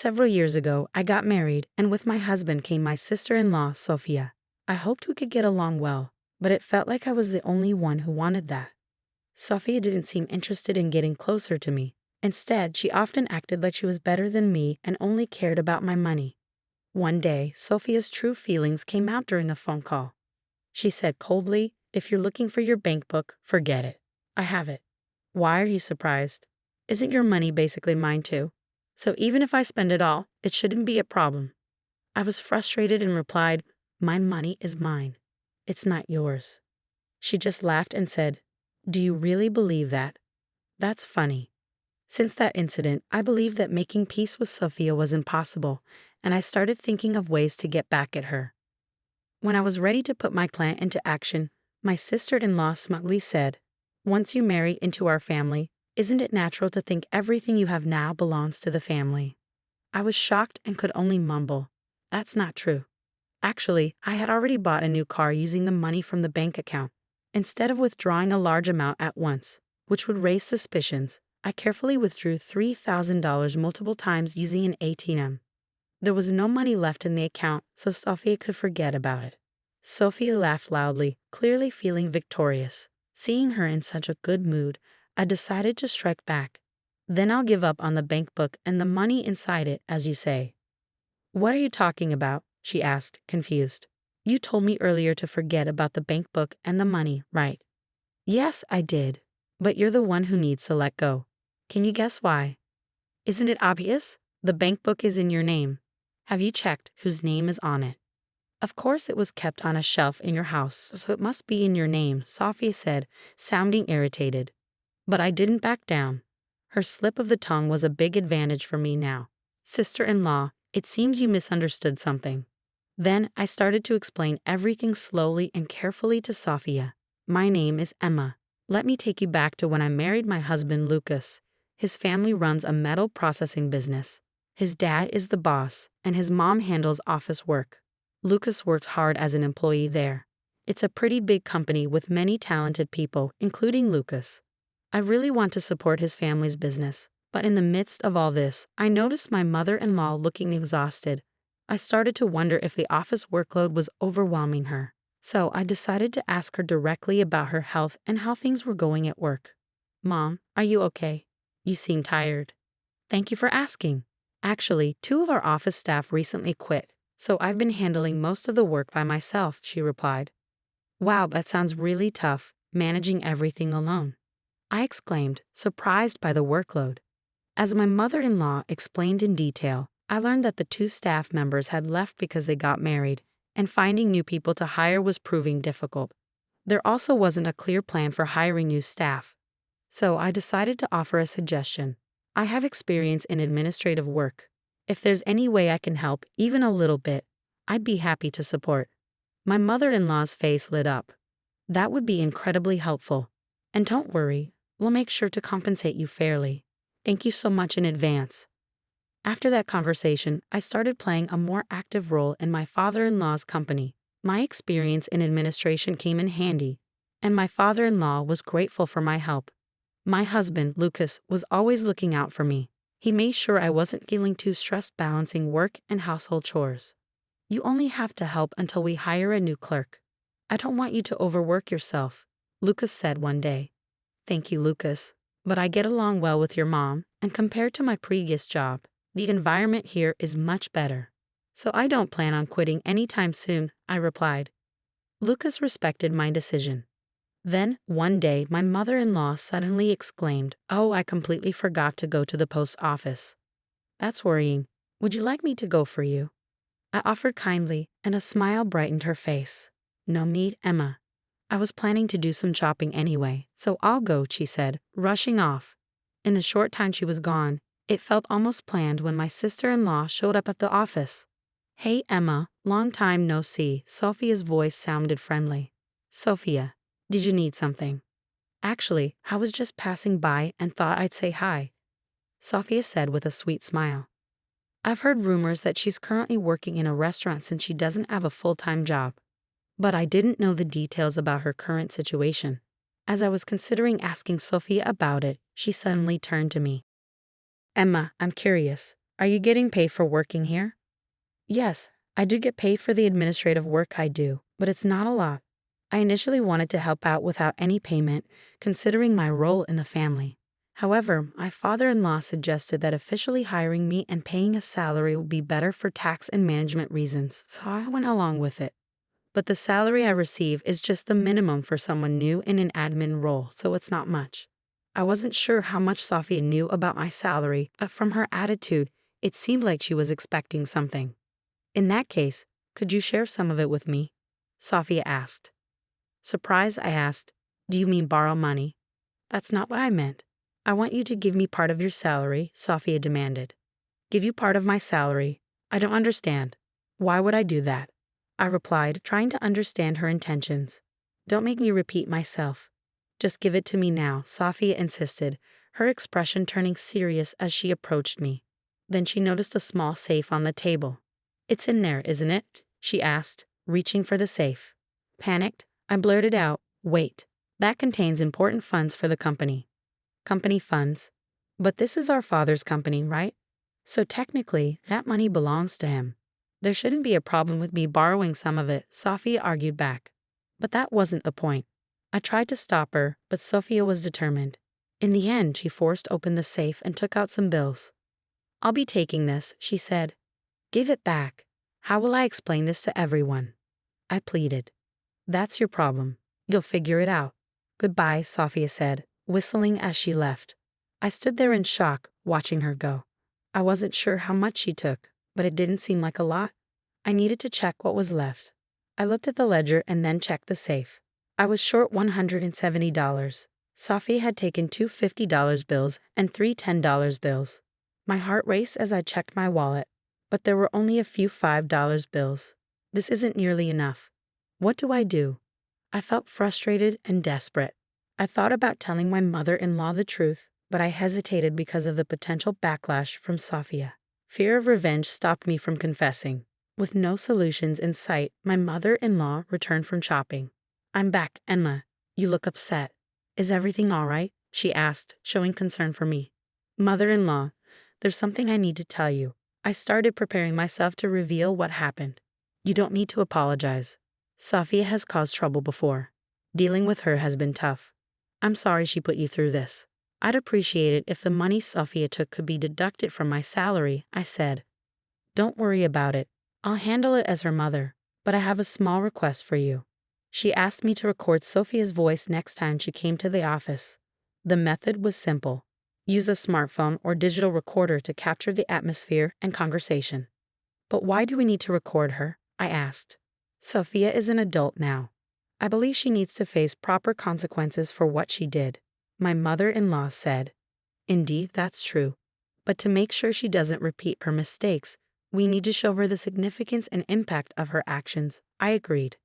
Several years ago, I got married, and with my husband came my sister-in-law, Sophia. I hoped we could get along well, but it felt like I was the only one who wanted that. Sophia didn't seem interested in getting closer to me. Instead, she often acted like she was better than me and only cared about my money. One day, Sophia's true feelings came out during a phone call. She said coldly, "If you're looking for your bank book, forget it. I have it." "Why are you surprised? Isn't your money basically mine too? So even if I spend it all, it shouldn't be a problem." I was frustrated and replied, "My money is mine. It's not yours." She just laughed and said, "Do you really believe that? That's funny." Since that incident, I believed that making peace with Sophia was impossible, and I started thinking of ways to get back at her. When I was ready to put my plan into action, my sister-in-law smugly said, "Once you marry into our family, isn't it natural to think everything you have now belongs to the family?" I was shocked and could only mumble, "That's not true." Actually, I had already bought a new car using the money from the bank account. Instead of withdrawing a large amount at once, which would raise suspicions, I carefully withdrew $3,000 multiple times using an ATM. There was no money left in the account, so Sophia could forget about it. Sophia laughed loudly, clearly feeling victorious. Seeing her in such a good mood, I decided to strike back. "Then I'll give up on the bank book and the money inside it, as you say." "What are you talking about?" she asked, confused. "You told me earlier to forget about the bank book and the money, right?" "Yes, I did. But you're the one who needs to let go. Can you guess why?" "Isn't it obvious? The bank book is in your name. Have you checked whose name is on it?" "Of course it was kept on a shelf in your house, so it must be in your name," Sophia said, sounding irritated. But I didn't back down. Her slip of the tongue was a big advantage for me now. "Sister-in-law, it seems you misunderstood something." Then I started to explain everything slowly and carefully to Sophia. "My name is Emma. Let me take you back to when I married my husband Lucas. His family runs a metal processing business. His dad is the boss, and his mom handles office work. Lucas works hard as an employee there. It's a pretty big company with many talented people, including Lucas. I really want to support his family's business, but in the midst of all this, I noticed my mother-in-law looking exhausted. I started to wonder if the office workload was overwhelming her. So I decided to ask her directly about her health and how things were going at work. "Mom, are you okay? You seem tired." "Thank you for asking. Actually, 2 of our office staff recently quit, so I've been handling most of the work by myself," she replied. "Wow, that sounds really tough, managing everything alone," I exclaimed, surprised by the workload. As my mother-in-law explained in detail, I learned that the 2 staff members had left because they got married, and finding new people to hire was proving difficult. There also wasn't a clear plan for hiring new staff. So I decided to offer a suggestion. "I have experience in administrative work. If there's any way I can help, even a little bit, I'd be happy to support." My mother-in-law's face lit up. "That would be incredibly helpful. And don't worry, we'll make sure to compensate you fairly. Thank you so much in advance." After that conversation, I started playing a more active role in my father-in-law's company. My experience in administration came in handy, and my father-in-law was grateful for my help. My husband, Lucas, was always looking out for me. He made sure I wasn't feeling too stressed balancing work and household chores. "You only have to help until we hire a new clerk. I don't want you to overwork yourself," Lucas said one day. "Thank you, Lucas. But I get along well with your mom, and compared to my previous job, the environment here is much better. So I don't plan on quitting anytime soon," I replied. Lucas respected my decision. Then, one day, my mother-in-law suddenly exclaimed, "Oh, I completely forgot to go to the post office." "That's worrying. Would you like me to go for you?" I offered kindly, and a smile brightened her face. "No need, Emma. I was planning to do some shopping anyway, so I'll go," she said, rushing off. In the short time she was gone, it felt almost planned when my sister-in-law showed up at the office. "Hey, Emma, long time no see." Sophia's voice sounded friendly. "Sophia, did you need something?" "Actually, I was just passing by and thought I'd say hi," Sophia said with a sweet smile. "I've heard rumors that she's currently working in a restaurant since she doesn't have a full-time job. But I didn't know the details about her current situation. As I was considering asking Sophia about it, she suddenly turned to me. "Emma, I'm curious. Are you getting paid for working here? Yes, I do get paid for the administrative work I do, but it's not a lot. I initially wanted to help out without any payment, considering my role in the family. However, my father-in-law suggested that officially hiring me and paying a salary would be better for tax and management reasons, so I went along with it. But the salary I receive is just the minimum for someone new in an admin role, so it's not much. I wasn't sure how much Sophia knew about my salary, but from her attitude, it seemed like she was expecting something. In that case, could you share some of it with me? Sophia asked. Surprised, I asked, do you mean borrow money? That's not what I meant. I want you to give me part of your salary, Sophia demanded. Give you part of my salary? I don't understand. Why would I do that? I replied, trying to understand her intentions. Don't make me repeat myself. Just give it to me now, Sophia insisted, her expression turning serious as she approached me. Then she noticed a small safe on the table. It's in there, isn't it? She asked, reaching for the safe. Panicked, I blurted out, wait, that contains important funds for the company. Company funds? But this is our father's company, right? So technically, that money belongs to him. There shouldn't be a problem with me borrowing some of it, Sophia argued back. But that wasn't the point. I tried to stop her, but Sophia was determined. In the end, she forced open the safe and took out some bills. I'll be taking this, she said. Give it back. How will I explain this to everyone? I pleaded. That's your problem. You'll figure it out. Goodbye, Sophia said, whistling as she left. I stood there in shock, watching her go. I wasn't sure how much she took, but it didn't seem like a lot. I needed to check what was left. I looked at the ledger and then checked the safe. I was short $170. Sophia had taken two $50 bills and three $10 bills. My heart raced as I checked my wallet, but there were only a few $5 bills. This isn't nearly enough. What do I do? I felt frustrated and desperate. I thought about telling my mother-in-law the truth, but I hesitated because of the potential backlash from Sophia. Fear of revenge stopped me from confessing. With no solutions in sight, my mother-in-law returned from shopping. I'm back, Emma. You look upset. Is everything all right? She asked, showing concern for me. Mother-in-law, there's something I need to tell you. I started preparing myself to reveal what happened. You don't need to apologize. Sophia has caused trouble before. Dealing with her has been tough. I'm sorry she put you through this. I'd appreciate it if the money Sophia took could be deducted from my salary, I said. Don't worry about it. I'll handle it as her mother, but I have a small request for you. She asked me to record Sophia's voice next time she came to the office. The method was simple. Use a smartphone or digital recorder to capture the atmosphere and conversation. But why do we need to record her? I asked. Sophia is an adult now. I believe she needs to face proper consequences for what she did. My mother-in-law said. Indeed, that's true. But to make sure she doesn't repeat her mistakes, we need to show her the significance and impact of her actions. I agreed.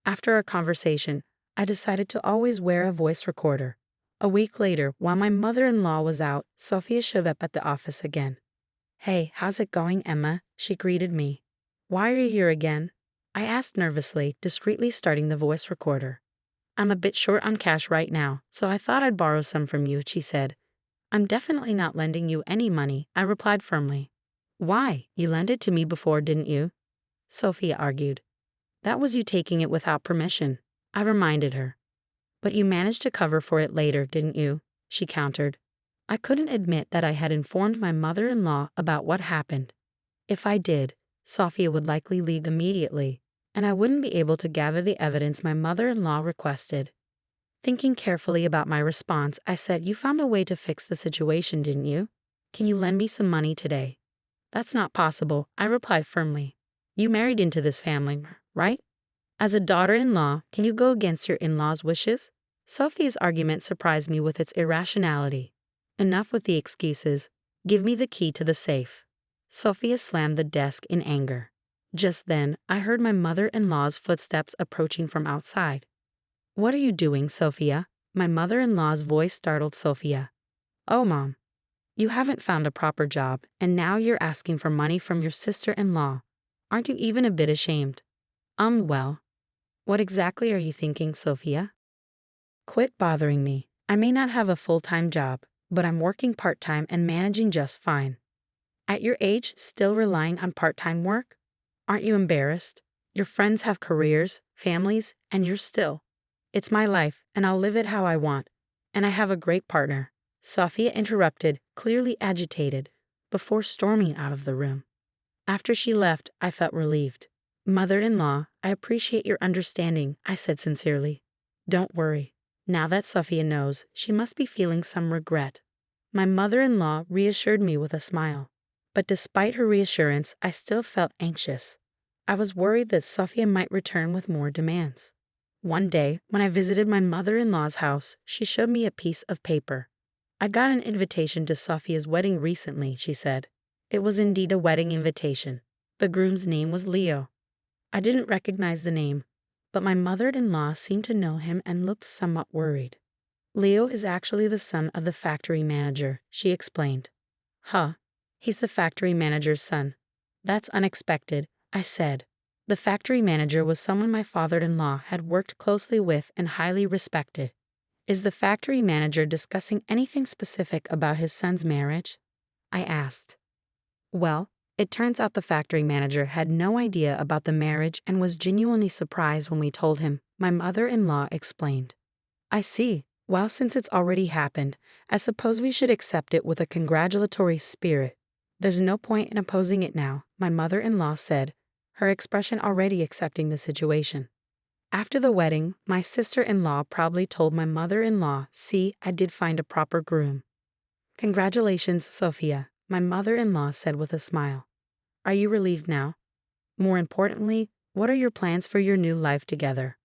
After our conversation, I decided to always wear a voice recorder. A week later, while my mother-in-law was out, Sophia showed up at the office again. Hey, how's it going, Emma? She greeted me. Why are you here again? I asked nervously, discreetly starting the voice recorder. I'm a bit short on cash right now, so I thought I'd borrow some from you, she said. I'm definitely not lending you any money, I replied firmly. Why? You lent it to me before, didn't you? Sophia argued. That was you taking it without permission, I reminded her. But you managed to cover for it later, didn't you? She countered. I couldn't admit that I had informed my mother-in-law about what happened. If I did, Sophia would likely leave immediately, and I wouldn't be able to gather the evidence my mother-in-law requested. Thinking carefully about my response, I said, You found a way to fix the situation, didn't you? Can you lend me some money today? That's not possible, I replied firmly. You married into this family, right? As a daughter-in-law, can you go against your in-laws' wishes? Sophie's argument surprised me with its irrationality. Enough with the excuses. Give me the key to the safe. Sophia slammed the desk in anger. Just then, I heard my mother-in-law's footsteps approaching from outside. What are you doing, Sophia? My mother-in-law's voice startled Sophia. Oh, Mom. You haven't found a proper job, and now you're asking for money from your sister-in-law. Aren't you even a bit ashamed? Well. What exactly are you thinking, Sophia? Quit bothering me. I may not have a full-time job, but I'm working part-time and managing just fine. At your age, still relying on part-time work? Aren't you embarrassed? Your friends have careers, families, and you're still. It's my life, and I'll live it how I want. And I have a great partner. Sophia interrupted, clearly agitated, before storming out of the room. After she left, I felt relieved. Mother-in-law, I appreciate your understanding, I said sincerely. Don't worry. Now that Sophia knows, she must be feeling some regret. My mother-in-law reassured me with a smile. But despite her reassurance, I still felt anxious. I was worried that Sophia might return with more demands. One day, when I visited my mother-in-law's house, she showed me a piece of paper. I got an invitation to Sophia's wedding recently, she said. It was indeed a wedding invitation. The groom's name was Leo. I didn't recognize the name, but my mother-in-law seemed to know him and looked somewhat worried. Leo is actually the son of the factory manager, she explained. Huh, he's the factory manager's son. That's unexpected, I said. The factory manager was someone my father-in-law had worked closely with and highly respected. Is the factory manager discussing anything specific about his son's marriage? I asked. Well, it turns out the factory manager had no idea about the marriage and was genuinely surprised when we told him, my mother-in-law explained. I see. Well, since it's already happened, I suppose we should accept it with a congratulatory spirit. There's no point in opposing it now, my mother-in-law said, her expression already accepting the situation. After the wedding, my sister-in-law probably told my mother-in-law, see, I did find a proper groom. Congratulations, Sophia, my mother-in-law said with a smile. Are you relieved now? More importantly, what are your plans for your new life together?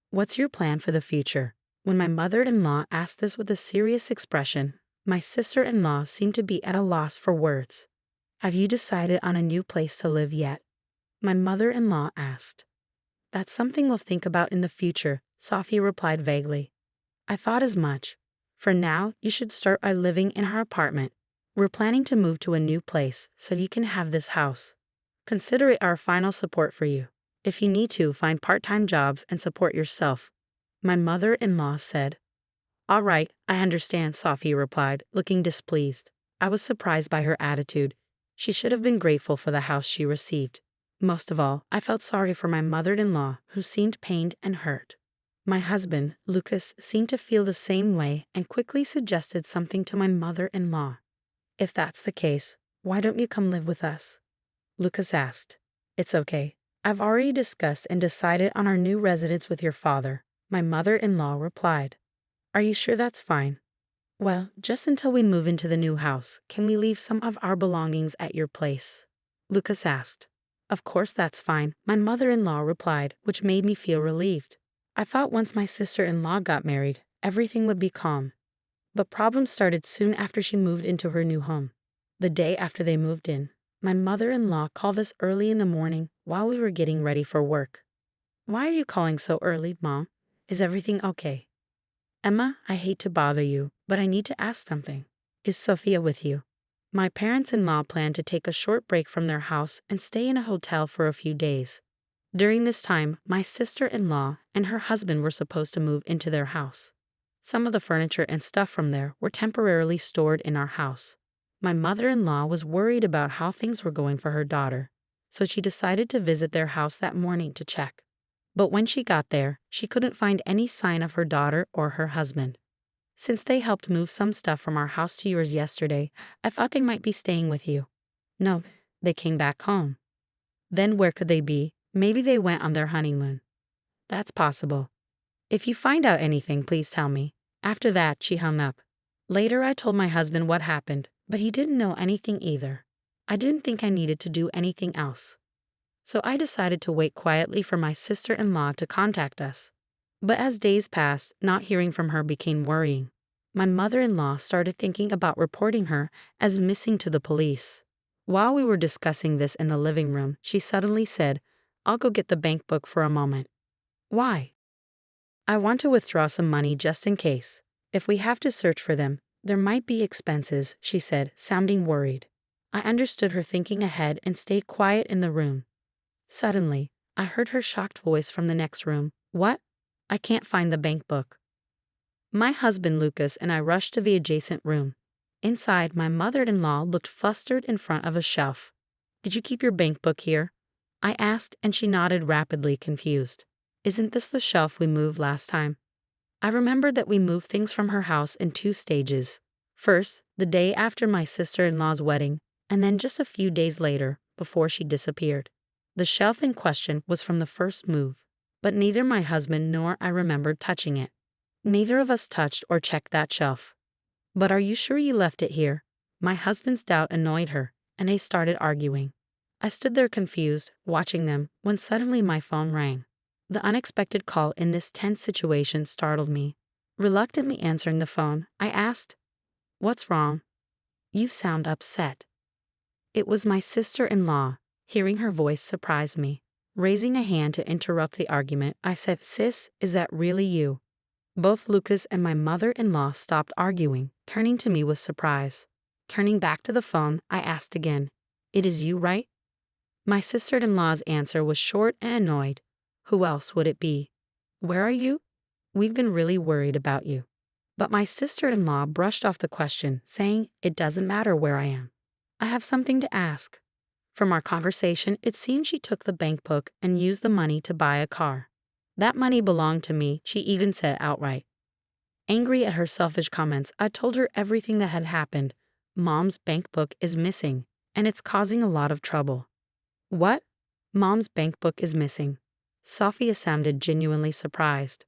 What's your plan for the future? When my mother-in-law asked this with a serious expression, my sister-in-law seemed to be at a loss for words. Have you decided on a new place to live yet? My mother-in-law asked. That's something we'll think about in the future, Sophia replied vaguely. I thought as much. For now, you should start by living in our apartment. We're planning to move to a new place, so you can have this house. Consider it our final support for you. If you need to, find part-time jobs and support yourself. My mother-in-law said. All right, I understand, Sophia replied, looking displeased. I was surprised by her attitude. She should have been grateful for the house she received. Most of all, I felt sorry for my mother-in-law, who seemed pained and hurt. My husband, Lucas, seemed to feel the same way and quickly suggested something to my mother-in-law. If that's the case, why don't you come live with us? Lucas asked. It's okay. I've already discussed and decided on our new residence with your father, my mother-in-law replied. Are you sure that's fine? Well, just until we move into the new house, can we leave some of our belongings at your place? Lucas asked. Of course that's fine, my mother-in-law replied, which made me feel relieved. I thought once my sister-in-law got married, everything would be calm. But problems started soon after she moved into her new home. The day after they moved in, my mother-in-law called us early in the morning while we were getting ready for work. Why are you calling so early, Mom? Is everything okay? Emma, I hate to bother you, but I need to ask something. Is Sophia with you? My parents-in-law plan to take a short break from their house and stay in a hotel for a few days. During this time, my sister-in-law and her husband were supposed to move into their house. Some of the furniture and stuff from there were temporarily stored in our house. My mother-in-law was worried about how things were going for her daughter, so she decided to visit their house that morning to check. But when she got there, she couldn't find any sign of her daughter or her husband. Since they helped move some stuff from our house to yours yesterday, I thought they might be staying with you. No, they came back home. Then where could they be? Maybe they went on their honeymoon. That's possible. If you find out anything, please tell me. After that, she hung up. Later, I told my husband what happened, but he didn't know anything either. I didn't think I needed to do anything else. So I decided to wait quietly for my sister-in-law to contact us. But as days passed, not hearing from her became worrying. My mother-in-law started thinking about reporting her as missing to the police. While we were discussing this in the living room, she suddenly said, I'll go get the bank book for a moment. Why? I want to withdraw some money just in case. If we have to search for them, there might be expenses, she said, sounding worried. I understood her thinking ahead and stayed quiet in the room. Suddenly, I heard her shocked voice from the next room. What? I can't find the bank book. My husband Lucas and I rushed to the adjacent room. Inside, my mother-in-law looked flustered in front of a shelf. "Did you keep your bank book here?" I asked, and she nodded rapidly, confused. "Isn't this the shelf we moved last time?" I remembered that we moved things from her house in 2 stages. First, the day after my sister-in-law's wedding, and then just a few days later, before she disappeared. The shelf in question was from the first move, but neither my husband nor I remembered touching it. Neither of us touched or checked that shelf. "But are you sure you left it here?" My husband's doubt annoyed her, and they started arguing. I stood there confused, watching them, when suddenly my phone rang. The unexpected call in this tense situation startled me. Reluctantly answering the phone, I asked, "What's wrong? You sound upset." It was my sister-in-law. Hearing her voice surprised me. Raising a hand to interrupt the argument, I said, "Sis, is that really you?" Both Lucas and my mother-in-law stopped arguing, turning to me with surprise. Turning back to the phone, I asked again, "It is you, right?" My sister-in-law's answer was short and annoyed. "Who else would it be? Where are you? We've been really worried about you." But my sister-in-law brushed off the question, saying, "It doesn't matter where I am. I have something to ask." From our conversation, it seemed she took the bank book and used the money to buy a car. That money belonged to me, she even said outright. Angry at her selfish comments, I told her everything that had happened. "Mom's bank book is missing, and it's causing a lot of trouble." "What? Mom's bank book is missing?" Sophia sounded genuinely surprised.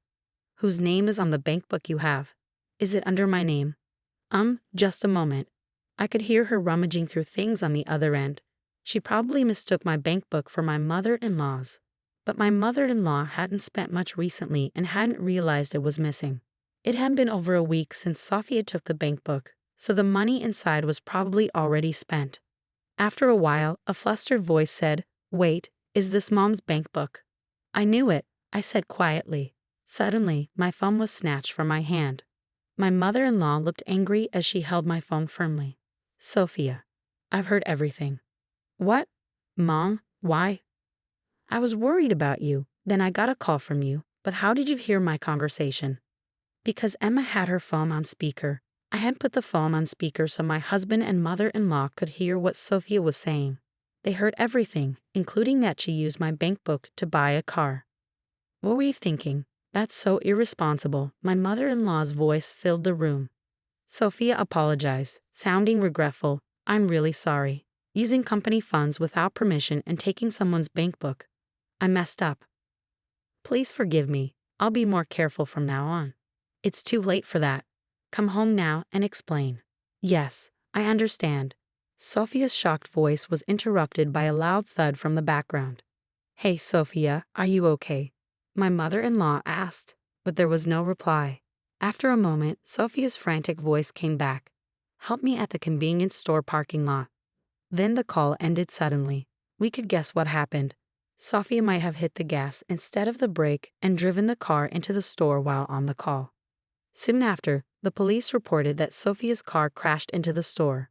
"Whose name is on the bank book you have? Is it under my name?" Just a moment. I could hear her rummaging through things on the other end. She probably mistook my bank book for my mother-in-law's. But my mother-in-law hadn't spent much recently and hadn't realized it was missing. It had been over a week since Sophia took the bank book, so the money inside was probably already spent. After a while, a flustered voice said, "Wait, is this Mom's bank book?" "I knew it," I said quietly. Suddenly, my phone was snatched from my hand. My mother-in-law looked angry as she held my phone firmly. "Sophia, I've heard everything." "What? Mom, why?" "I was worried about you. Then I got a call from you. But how did you hear my conversation?" "Because Emma had her phone on speaker. I had put the phone on speaker so my husband and mother-in-law could hear what Sophia was saying. They heard everything, including that she used my bank book to buy a car." "What were you thinking? That's so irresponsible." My mother-in-law's voice filled the room. Sophia apologized, sounding regretful. "I'm really sorry. Using company funds without permission and taking someone's bank book. I messed up. Please forgive me. I'll be more careful from now on." "It's too late for that. Come home now and explain." "Yes, I understand." Sophia's shocked voice was interrupted by a loud thud from the background. "Hey, Sophia, are you okay?" my mother-in-law asked, but there was no reply. After a moment, Sophia's frantic voice came back. "Help me at the convenience store parking lot." Then the call ended suddenly. We could guess what happened. Sophia might have hit the gas instead of the brake and driven the car into the store while on the call. Soon after, the police reported that Sophia's car crashed into the store.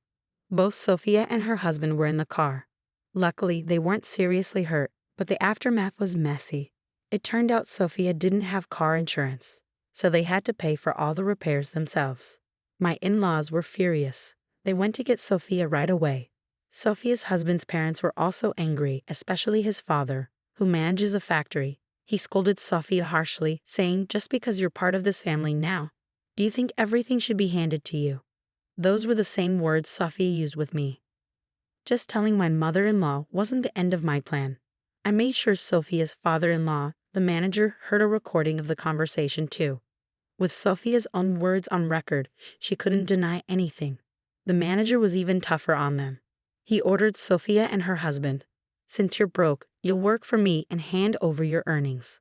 Both Sophia and her husband were in the car. Luckily, they weren't seriously hurt, but the aftermath was messy. It turned out Sophia didn't have car insurance, so they had to pay for all the repairs themselves. My in-laws were furious. They went to get Sophia right away. Sophia's husband's parents were also angry, especially his father, who manages a factory. He scolded Sophia harshly, saying, "Just because you're part of this family now, do you think everything should be handed to you?" Those were the same words Sophia used with me. Just telling my mother-in-law wasn't the end of my plan. I made sure Sophia's father-in-law, the manager, heard a recording of the conversation too. With Sophia's own words on record, she couldn't deny anything. The manager was even tougher on them. He ordered Sophia and her husband, "Since you're broke, you'll work for me and hand over your earnings."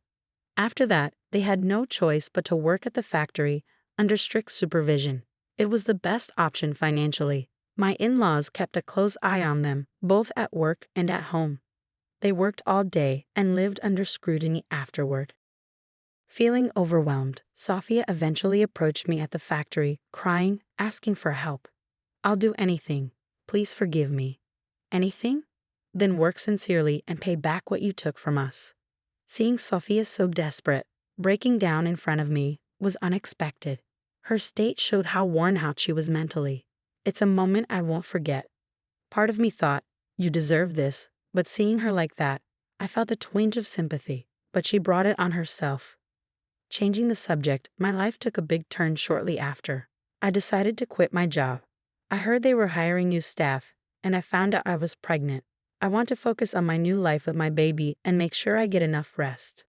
After that, they had no choice but to work at the factory under strict supervision. It was the best option financially. My in-laws kept a close eye on them, both at work and at home. They worked all day and lived under scrutiny afterward. Feeling overwhelmed, Sophia eventually approached me at the factory, crying, asking for help. "I'll do anything. Please forgive me." "Anything? Then work sincerely and pay back what you took from us." Seeing Sophia so desperate, breaking down in front of me, was unexpected. Her state showed how worn out she was mentally. It's a moment I won't forget. Part of me thought, you deserve this, but seeing her like that, I felt a twinge of sympathy, but she brought it on herself. Changing the subject, my life took a big turn shortly after. I decided to quit my job. I heard they were hiring new staff, and I found out I was pregnant. I want to focus on my new life with my baby and make sure I get enough rest.